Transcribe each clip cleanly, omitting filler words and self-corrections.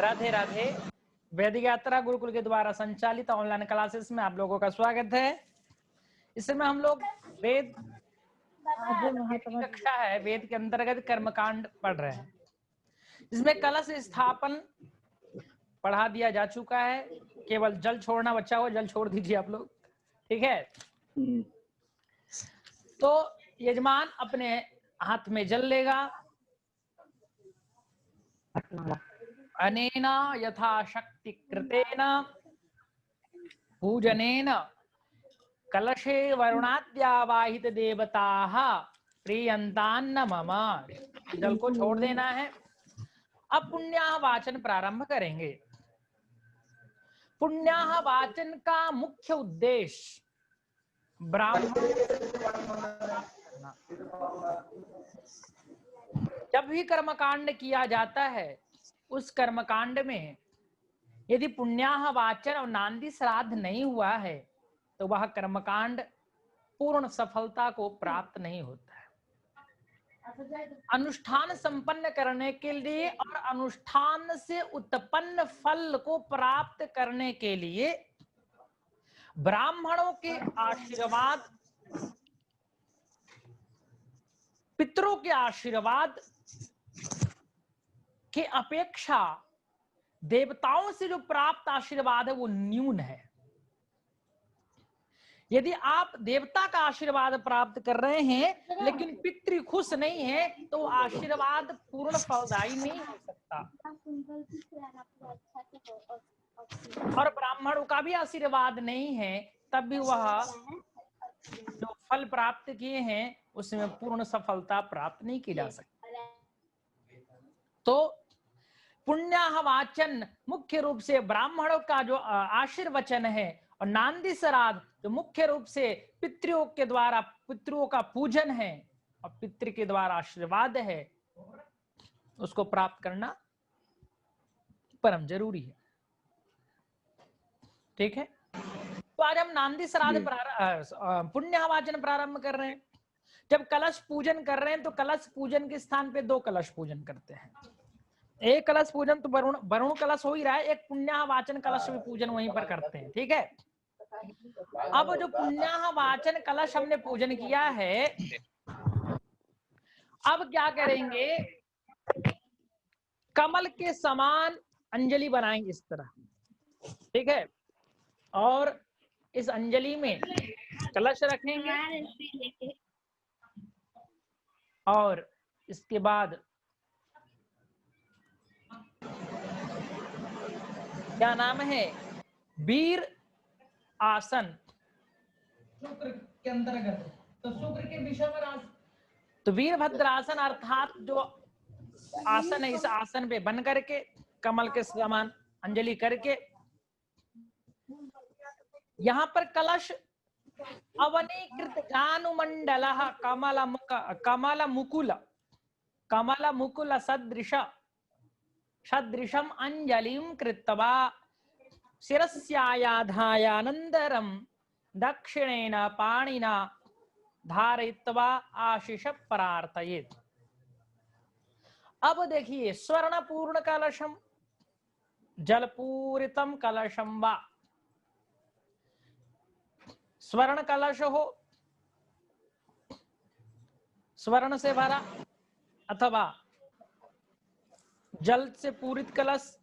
राधे राधे। वैदिक यात्रा गुरुकुल के द्वारा संचालित ऑनलाइन क्लासेस में आप लोगों का स्वागत है। इसमें हम लोग वेद की कक्षा है, वेद के अंतर्गत कर्मकांड पढ़ रहे हैं। इसमें कलश स्थापन पढ़ा दिया जा चुका है, केवल जल छोड़ना बचा हो, जल छोड़ दीजिए आप लोग, ठीक है। तो यजमान अपने हाथ में जल लेगा, अनेना यथाशक्ति कृतेन पूजनेन कलशे वरुणाद्यावाहित देवताः प्रियंतान्न मम। जल को छोड़ देना है। अब पुण्याह वाचन प्रारंभ करेंगे। पुण्याह वाचन का मुख्य उद्देश्य ब्राह्मण करना। जब भी कर्मकांड किया जाता है, उस कर्मकांड में यदि पुण्याह वाचन और नांदी श्राद्ध नहीं हुआ है तो वह कर्मकांड पूर्ण सफलता को प्राप्त नहीं होता है। अनुष्ठान संपन्न करने के लिए और अनुष्ठान से उत्पन्न फल को प्राप्त करने के लिए ब्राह्मणों के आशीर्वाद, पितरों के आशीर्वाद के अपेक्षा देवताओं से जो प्राप्त आशीर्वाद है वो न्यून है। यदि आप देवता का आशीर्वाद प्राप्त कर रहे हैं लेकिन पितृ खुश नहीं है तो आशीर्वाद पूर्ण फलदायी नहीं हो सकता। और ब्राह्मणों का भी आशीर्वाद नहीं है तब भी वह जो फल प्राप्त किए हैं उसमें पूर्ण सफलता प्राप्त नहीं की जा सकती। तो पुण्याह वाचन मुख्य रूप से ब्राह्मणों का जो आशीर्वचन है और नांदी श्राद्ध जो मुख्य रूप से पितरों के द्वारा पितरों का पूजन है और पितृ के द्वारा आशीर्वाद है, उसको प्राप्त करना परम जरूरी है। ठीक है, तो आज हम नांदी श्राद्ध पुण्याह वाचन प्रारंभ कर रहे हैं। जब कलश पूजन कर रहे हैं तो कलश पूजन के स्थान पे दो कलश पूजन करते हैं। एक कलश पूजन तो वरुण कलश हो ही रहा है, एक पुण्याह वाचन कलश भी पूजन वहीं पर करते हैं। ठीक है, अब जो पुण्याह वाचन कलश हमने पूजन किया है, अब क्या करेंगे, कमल के समान अंजलि बनाएंगे इस तरह। ठीक है, और इस अंजलि में कलश रखेंगे और इसके बाद क्या नाम है, वीर आसन, शुक्र के अंतर्गत, तो शुक्र के विषम आसन, तो वीरभद्रासन अर्थात जो आसन है, इस आसन पे बन करके कमल के समान अंजलि करके यहाँ पर कलश अवनीकृत जानुमंडल कमल मुकुल सदृशम अंजलिं कृत्वा शिरस्यायाधायानन्तरं दक्षिणेन पाणिना धारयित्वा आशीष प्रार्थयेत्। अब देखिए, स्वर्ण पूर्ण कलशम जलपूरितम कलशम वा, स्वर्ण कलश हो, स्वर्ण से भरा, अथवा जल से पूरित कलश,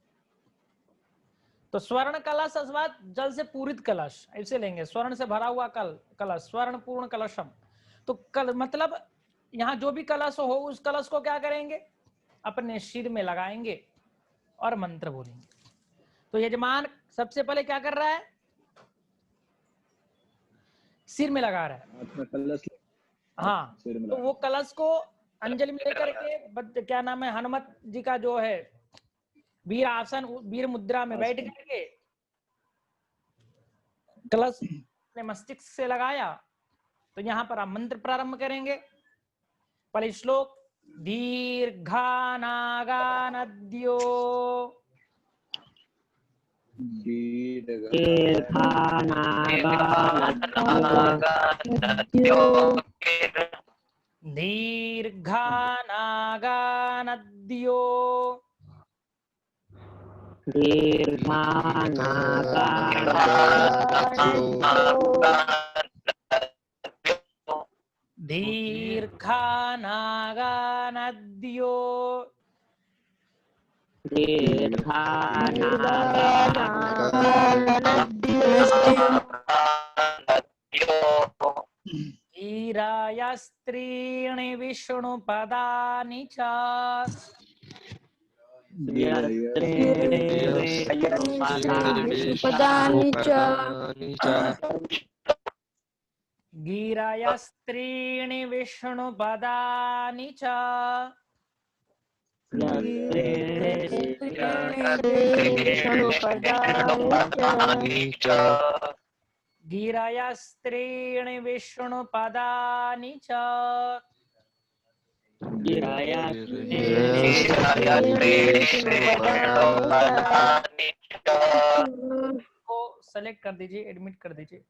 तो स्वर्ण कलश अथवा जल से पूरित कलश ऐसे लेंगे। स्वर्ण से भरा हुआ कलश, स्वर्ण पूर्ण कलशम, तो मतलब यहाँ जो भी कलश हो उस कलश को क्या करेंगे, अपने सिर में लगाएंगे और मंत्र बोलेंगे। तो यजमान सबसे पहले क्या कर रहा है, सिर में लगा रहा है। हाँ, तो वो कलश को अंजलि में लेकर के क्या नाम है, हनुमत जी का जो है वीर आसन, वीर मुद्रा में बैठ करके कलश ने मस्तिष्क से लगाया। तो यहाँ पर आप मंत्र प्रारंभ करेंगे। पहले श्लोक, दीर्घानागानद्यो दीर्घानागानद्यो दीर्घानागानद्यो गिरायस्त्रीणि विष्णुपदानि च गिरायस्त्रीणि विष्णुपदानि च गिरायस्त्रीणि विष्णुपदानि च को सेलेक्ट कर दीजिए, एडमिट कर दीजिए।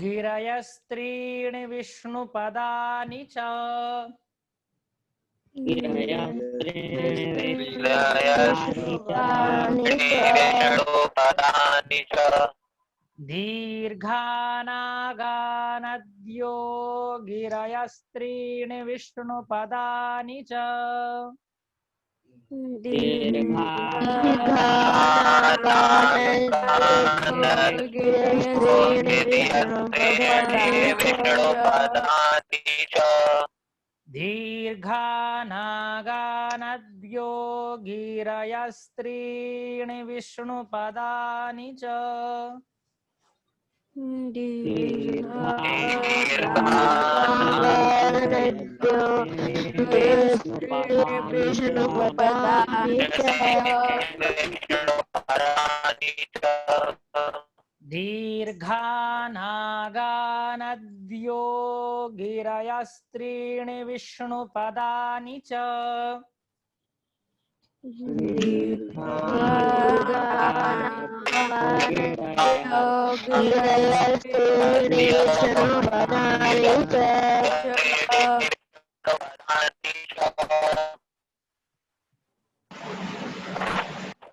गिरायस्त्रीणि विष्णुपदानि च दीर्घानागानद्यो गिरायस्त्रीणि विष्णुपदानि च दीर्घानागानद्यो गिरायस्त्रीणि विष्णुपदानि च दीर्घानागानद्यो गिरायस्त्रीणि विष्णुपदानि च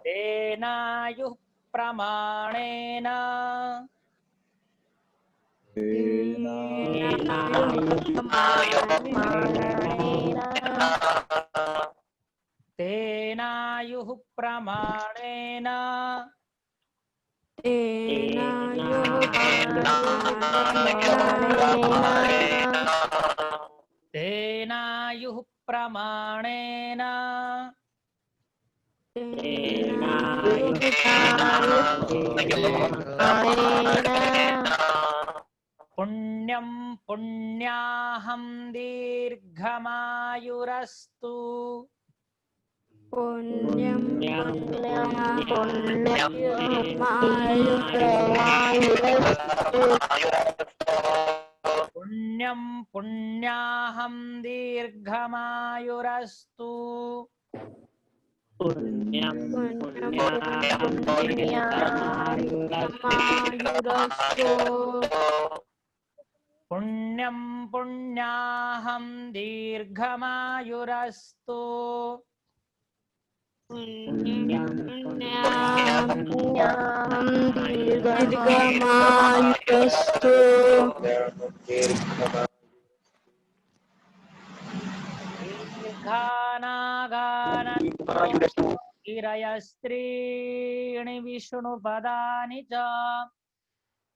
तेनायुः प्रमाणेन तेनायुः प्रमाणेन तेनायुः प्रमाणेन पुण्यं पुण्याहं दीर्घमायुरस्तु पुण्यं पुण्याहं दीर्घमायुरस्तु पुण्यं पुण्याहं दीर्घमायुरस्तु दीर्घानागानद्यो गिरयस्त्रीणि विष्णुपदानि च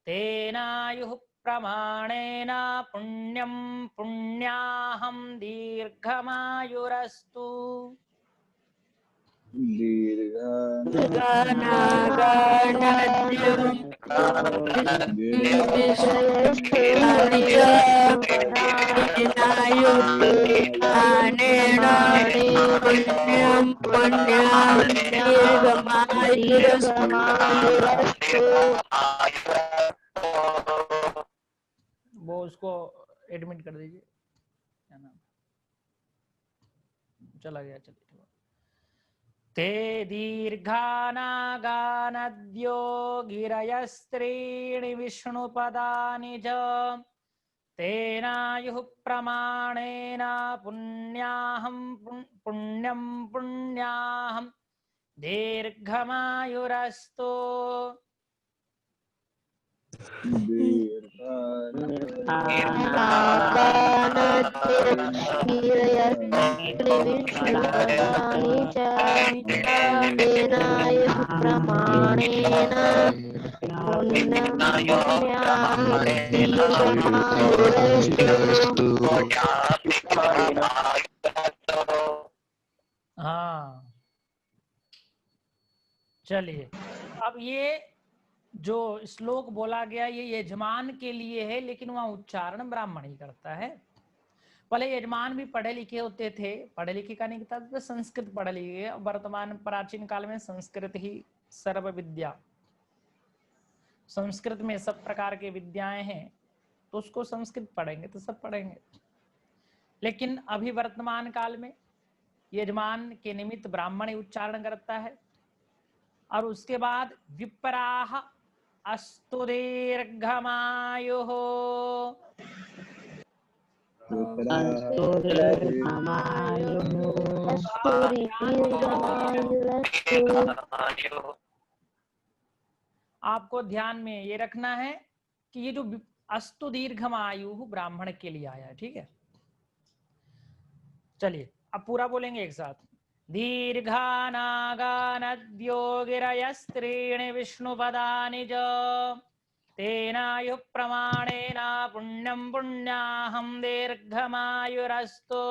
तेनायुः प्रमाणेन पुण्यं पुण्याहं दीर्घमायुरस्तु वो उसको एडमिट कर दीजिए, क्या नाम चला गया, चलिए ते दीर्घानागानद्यो गिरयस्त्रीणि विष्णुपदानि च तेनायुः प्रमाणेन पुण्याहं पुण्यं पुण्याहं दीर्घमायुरस्तु। हाँ चलिए, अब ये जो श्लोक बोला गया ये यजमान के लिए है, लेकिन वहाँ उच्चारण ब्राह्मण ही करता है। पहले यजमान भी पढ़े लिखे होते थे, पढ़े लिखे का नहीं था तो संस्कृत पढ़े लिखे, वर्तमान प्राचीन काल में संस्कृत ही सर्व विद्या, संस्कृत में सब प्रकार के विद्याएं हैं, तो उसको संस्कृत पढ़ेंगे तो सब पढ़ेंगे। लेकिन अभी वर्तमान काल में यजमान के निमित्त ब्राह्मण ही उच्चारण करता है। और उसके बाद विप्राह अस्तु दीर्घमायुः, आपको ध्यान में ये रखना है कि ये जो अस्तु दीर्घमायु ब्राह्मण के लिए आया है, ठीक है। चलिए अब पूरा बोलेंगे एक साथ। दीर्घानागानद्यो गिरयस्त्रीणि विष्णुपदानि च तेनायुः प्रमाणेन पुण्यं पुण्याहं दीर्घमायुरस्तु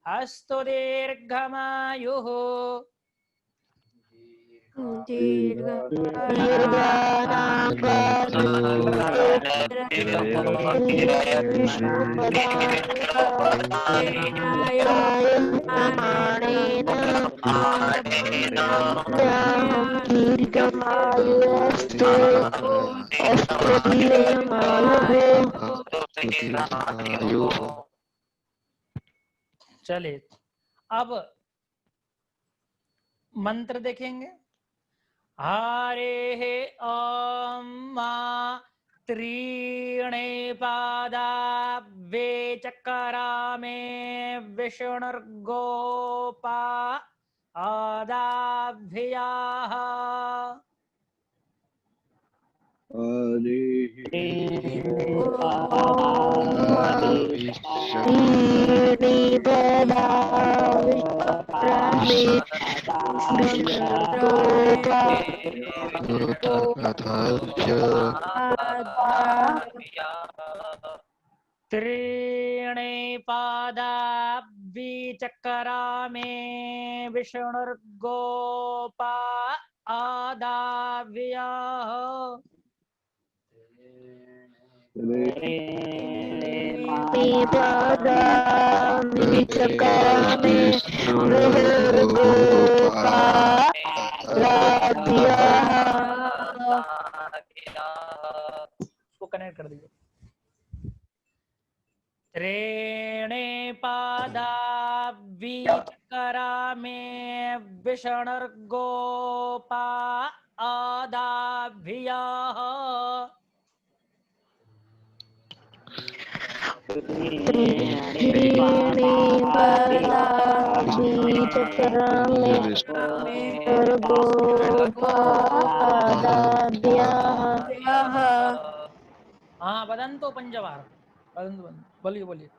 अस्तु दीर्घमायुः। चलिए अब मंत्र देखेंगे। हरे ओम मा त्रीणे पादाब्जे चक्रामे विष्णुर्गोपा आदाभ्याः त्रीणे पादाब्जचक्रामे विष्णुर्गोपा आदाव्याः उसको कनेक्ट कर दीजिए। त्रीणे पादाब्जचक्रामे विष्णुर्गोपा आदाभ्याः हाँ वदन्तु पंचवार बोलिए बोलिए।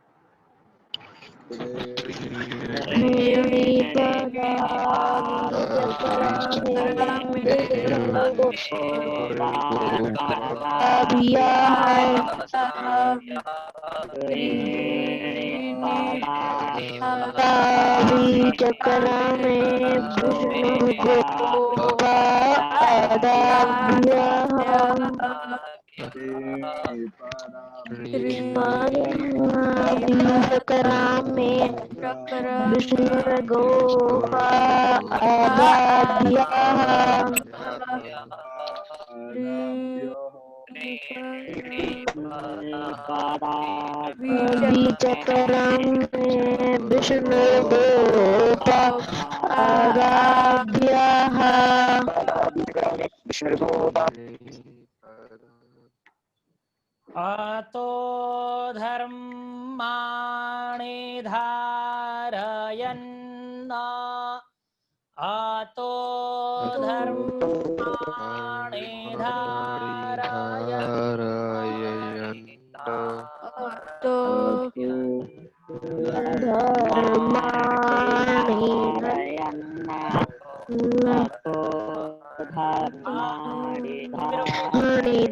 आतो धर्माणि धारयन् आतो धर्माणि धारयन् आतो धर्माणि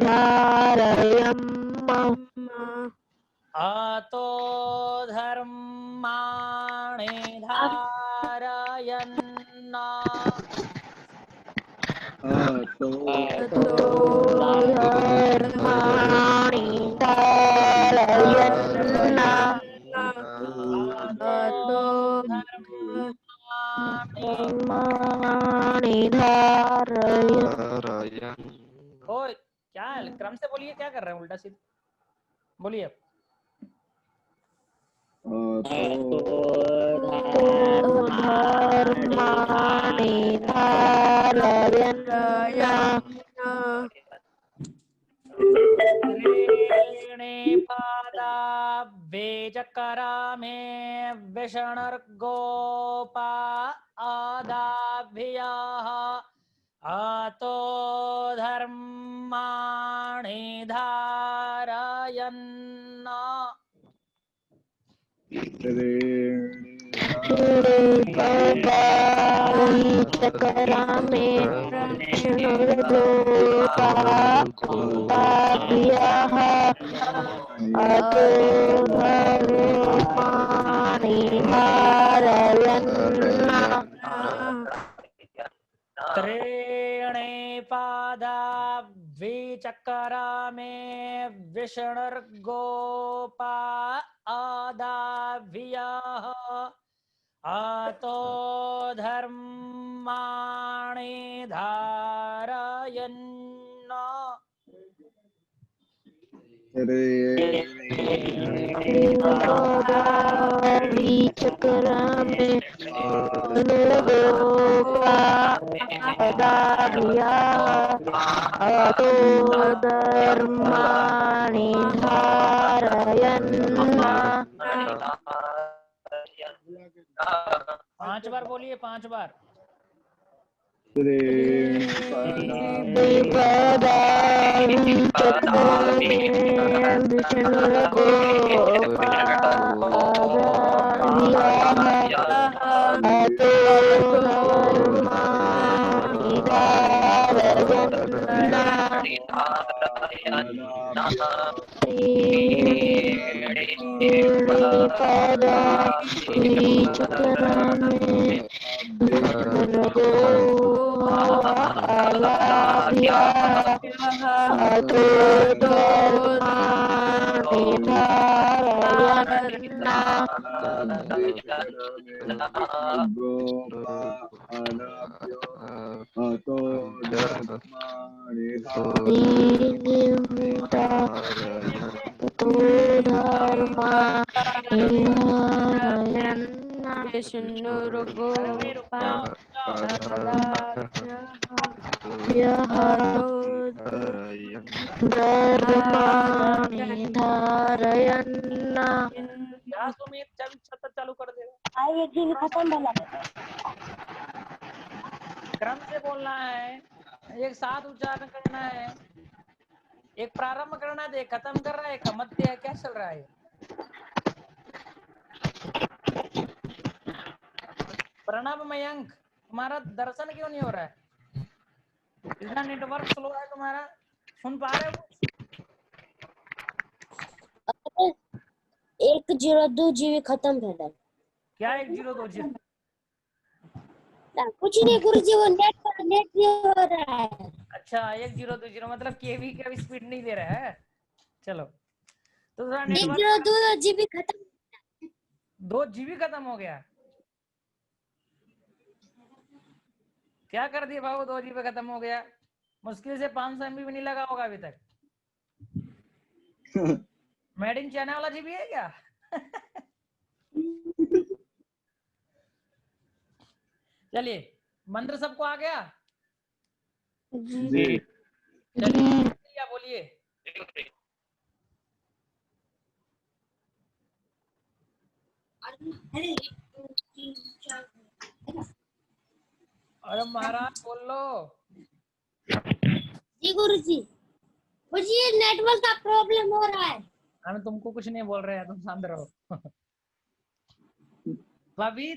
धारयन् आतो धर्माणि धारयन् धर्माणि धारयन् आतो धर्माणि धारयन् ओ क्या है? क्रम से बोलिए, क्या कर रहे हैं उल्टा सीधा बोलिए अब। धर्माणि धारयन् त्रीणि पादाब्जे चकरामे विष्णुर्गोपा आदाभ्यः आतो धर्माणि धारयन् चकरामे विष्णुर्गोपा आदाभ्यः आतो धर्माणि धारयन् त्रीणि पादाब्जे विष्णुर्गोपा आदाभ्यः आतो धर्माणि धारयन् चकरामे विष्णुर्गोपा आदाभ्यः आतो धर्माणि धारयन् 5 बार बोलिए, 5 बार। विष्णुर्गोपा आतो धर्माणि अरे भाई रुक विष्णुर्गोपा जाओ, रुक जाओ। धर्माणि धारयन् क्या सुमित छतर चालू कर देगा? खत्म भला क्रम से बोलना है, एक साथ उच्चारण करना है, एक प्रारंभ करना है, एक खत्म कर रहा है, एक मध्य है, क्या चल रहा है? प्रणव मयंक, तुम्हारा दर्शन क्यों नहीं हो रहा है? इतना नेटवर्क स्लो है तुम्हारा, सुन पा रहे हो? 102 जीबी खत्म भेला क्या 102 जीबी? कुछ नहीं गुरुजी, वो नेट नहीं हो रहा है। अच्छा 1020 मतलब केवी का भी स्पीड नहीं दे रहा है। चलो तो थोड़ा नेटवर्क 102 जीबी खत्म, 2 जीबी खत्म हो गया। क्या कर दिया बाबू, 2 जीबी खत्म हो गया? मुश्किल से 500 MB भी नहीं लगा होगा अभी तक। मेड इन चाइना वाला जीबी है क्या? चलिए मंत्र सबको आ गया जी चलिए बोलिए। अरे महाराज बोल लो। जी गुरुजी, मुझे नेटवर्क का प्रॉब्लम हो रहा है। हम तुमको कुछ नहीं बोल रहे हैं, तुम शांत रहो। भाभी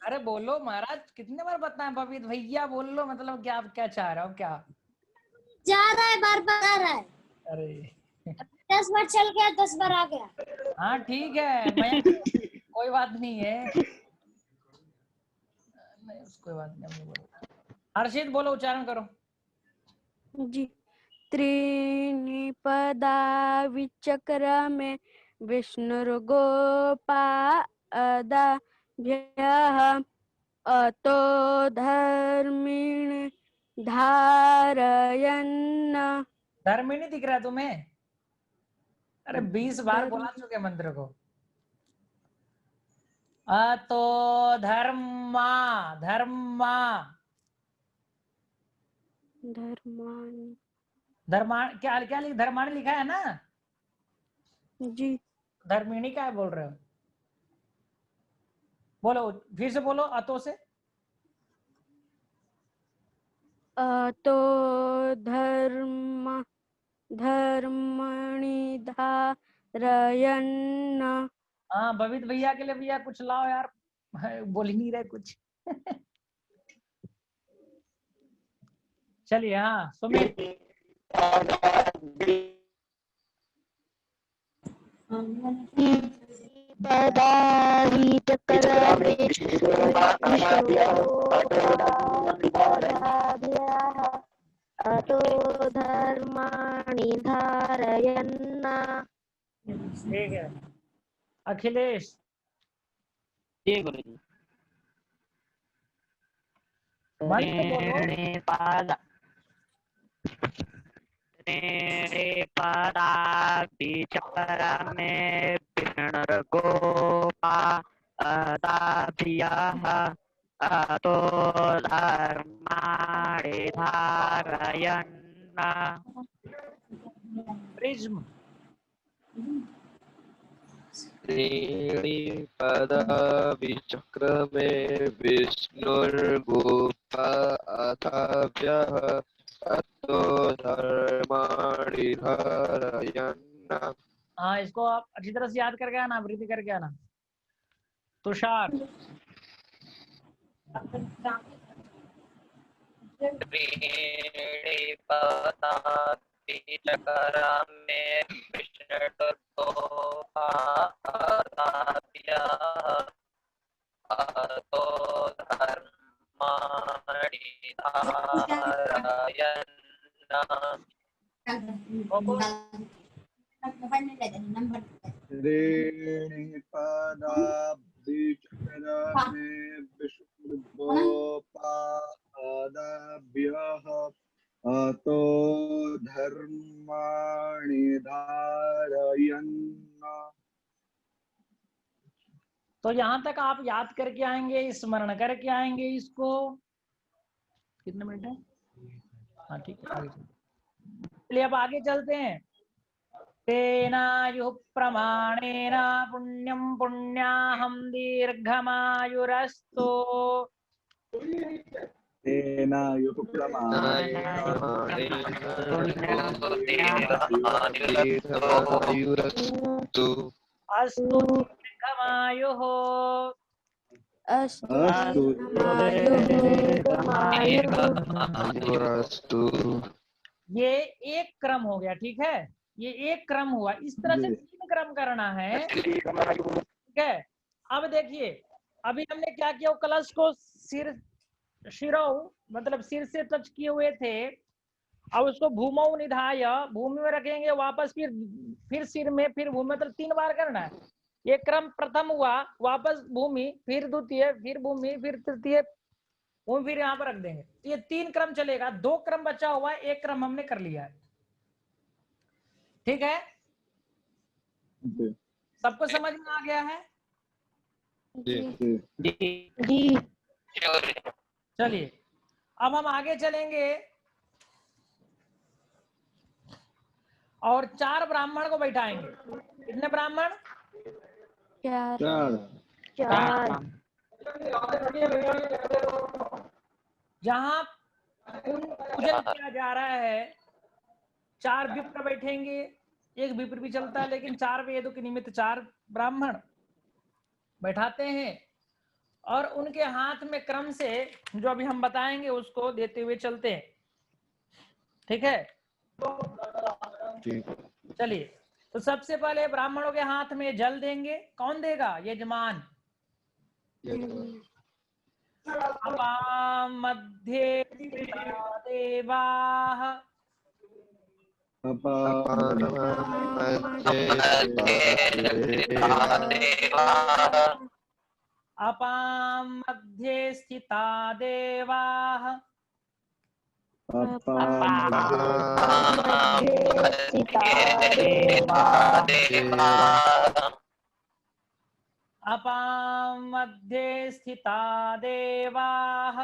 अरे बोलो महाराज, कितने बार बताएं भाभी भैया बोल लो, मतलब क्या आप क्या चाह रहे हो क्या? जा रहा है, बार बार आ रहा है। अरे 10 बार चल गया, 10 बार आ गया। हाँ ठीक है, मैं कोई बात नहीं है, नहीं कोई बात नहीं बोल। हर्षित बोलो, उच्चारण करो। जी। त्रीणि पदा विचक्रमे विष्णुर्गोपादाभ्यः अतो धर्मिण धारयन्। धर्म नहीं दिख रहा तुम्हें? अरे 20 बार बोला चुके मंत्र को। अतो धर्मा, धर्मा धर्माणि। धर्मा क्या क्या धर्माणी लिखा है ना? जी। धर्मिणी क्या बोल रहे हो? बोलो फिर से बोलो, अतो से। अतो धर्मणि धारयन्। हाँ बबीत भैया के लिए भैया कुछ लाओ यार, बोल ही नहीं रहे कुछ। चलिए हाँ सुमित। पदा विचक्रमे विष्णुगोपादाभ्यः अतो धर्माणि धारयन्। ठीक है अखिलेश। जी गुरुजी। मंत्र बोलो। त्रीणि पदा विचक्रमे विष्णुर्गोपादाभ्यः अतो धर्माणि धारयन्। प्रिज्म। त्रीणि पदा विचक्रमे विष्णुर्गोपादाभ्यः अतो धर्माणि धारयन्। हाँ इसको आप अच्छी तरह से याद करके आना, वृद्धि करके आना। तुषार। त्रीणि पदा विचक्रमे विष्णुर्गोपादाभ्यः अतो धर्माणि धारयन्। त्रीणि पदा विचक्रमे विष्णुर्गोपादाभ्यः अतो धर्माणि धारयन्। तो यहाँ तक आप याद करके आएंगे, स्मरण करके आएंगे इसको। कितने मिनट है? हाँ ठीक है, आगे चलिए अब आगे चलते हैं। तेनायुः प्रमाणेन पुण्यं पुण्याहं दीर्घमायुरस्तु। तेनायुः प्रमाणेन दीर्घमायुरस्तु। अस्तु दीर्घमायुः। अस्तु अस्तु दीर्घमायुरस्तु। ये एक क्रम हो गया, ठीक है, ये एक क्रम हुआ। इस तरह से 3 क्रम करना है, ठीक है। अब देखिए अभी हमने क्या किया, कलश को शिरौ मतलब सिर से टच किए हुए थे, अब उसको भूमौ निधाय भूमि में रखेंगे, वापस फिर सिर में, फिर भूमि, मतलब 3 बार करना है। ये क्रम प्रथम हुआ, वापस भूमि, फिर द्वितीय, फिर भूमि, फिर तृतीय भूमि, फिर यहाँ पर रख देंगे। ये 3 क्रम चलेगा। 2 क्रम बचा हुआ है, 1 क्रम हमने कर लिया है, ठीक है। सबको समझ में आ गया है? जी। चलिए अब हम आगे चलेंगे। और 4 ब्राह्मण को बैठाएंगे। कितने ब्राह्मण? 4 चार जहां पूजन किया जा रहा है 4 विप्र बैठेंगे, एक विप्र भी चलता है, लेकिन 4 वेदों के निमित्त 4 ब्राह्मण बैठाते हैं और उनके हाथ में क्रम से जो अभी हम बताएंगे उसको देते हुए चलते हैं। ठीक है, चलिए। तो सबसे पहले ब्राह्मणों के हाथ में जल देंगे। कौन देगा? यजमान। अपां मध्ये देवाः अपां मध्ये स्थिता देवाः अपां मध्ये स्थिता देवाः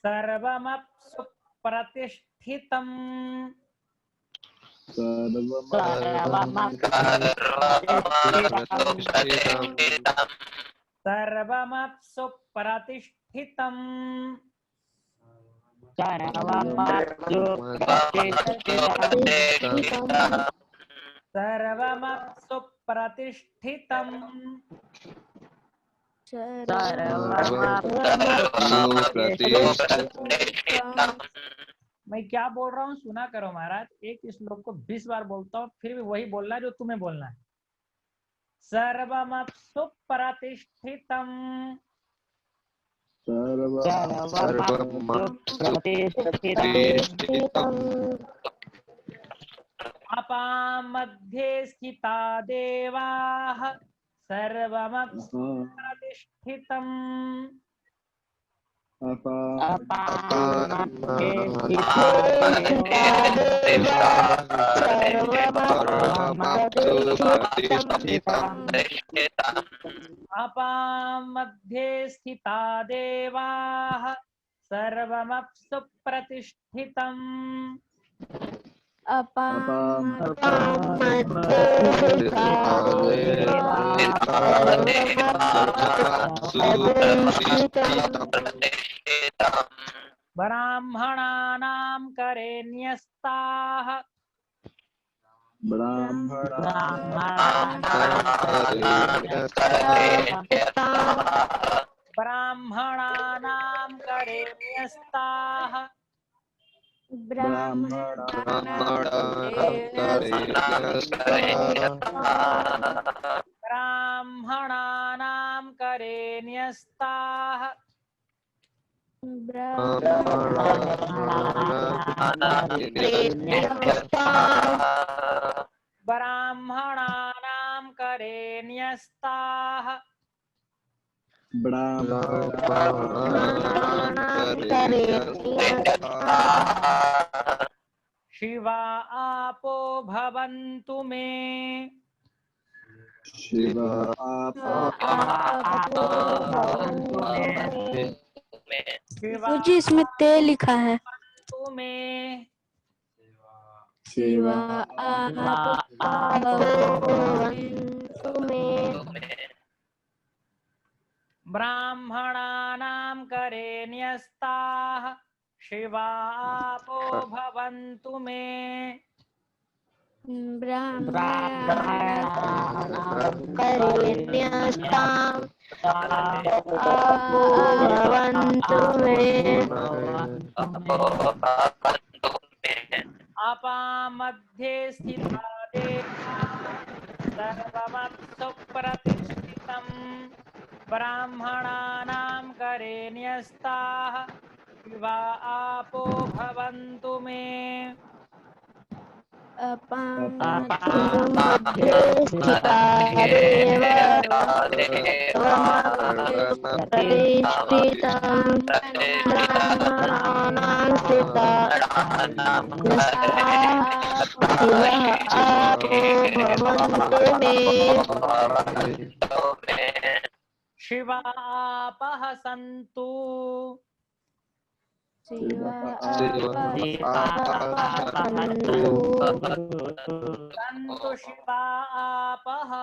सर्वमप्सु प्रतिष्ठितम् सर्वमप्सु प्रतिष्ठितम् सर्वमप्सु प्रतिष्ठितम् मैं क्या बोल रहा हूँ सुना करो महाराज। एक श्लोक को 20 बार बोलता हूँ, फिर भी वही बोलना है जो तुम्हें बोलना है। सर्वमप्सु प्रतिष्ठितम् अपां मध्ये स्थिता देवाः सर्वमप्सु प्रतिष्ठितम् अपां मध्ये स्थिता देवाः सर्वमप्सु प्रतिष्ठितम् ब्राह्मणानां करे न्यस्ताः ब्राह्मणानां करे न्यस्ताः ब्राह्मणानां करे न्यस्ताः ब्राह्मणानां करे न्यस्ताः शिवा आपो भवन्तु मे जी इसमें ते लिखा है। तुम्हें शिवा ब्राह्मणानां करे न्यस्ताः शिवा आपो भवन्तु मे अपां मध्ये स्थिता देवाः सर्वमप्सु प्रतिष्ठितम् ब्राह्मणानां करे न्यस्ताः शिवा आपो भवन्तु मे शिवा आपः सन्तु शिवा सन्तु शिवा आपः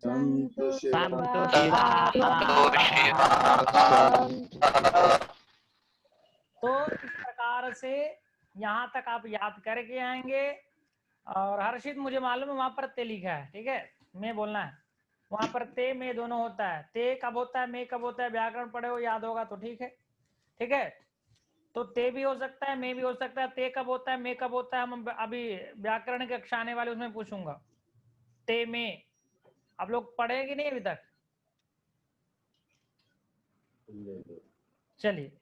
संतु संतु शिवा तो इस प्रकार से यहाँ तक आप याद करके आएंगे। और हर्षित मुझे मालूम है वहां पर ते लिखा है, ठीक है, मैं बोलना है वहां पर ते में दोनों होता है। ते कब होता है, मैं कब होता है, व्याकरण पढ़े हो याद होगा तो ठीक है, ठीक है। तो ते भी हो सकता है, मैं भी हो सकता है। ते कब होता है, मैं कब होता है, हम अभी व्याकरण की कक्षा आने वाले उसमें पूछूंगा। ते में आप लोग पढ़े कि नहीं अभी तक? चलिए